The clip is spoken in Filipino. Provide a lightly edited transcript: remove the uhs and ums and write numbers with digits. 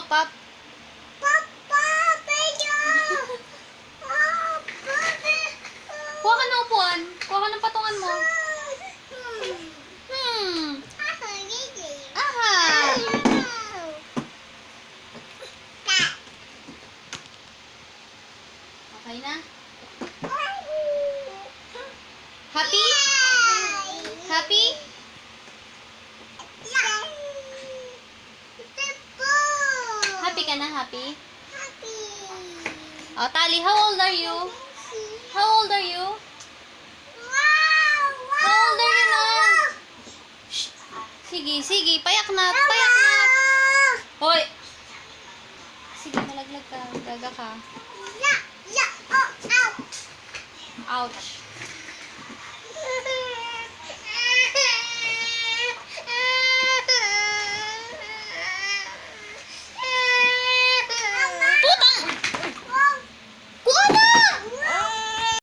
Pop. Kuha ka ng upuan. Kuha ka ng patungan mo. Aha. Okay na? Happy? Happy? Happy ka na, happy? Oh, Tali, how old are you? How old are you? How old are you na? Shh. Sige, sige, payak na, payak na. Hoy! Sige, malaglag ka, gaga ka. Ouch.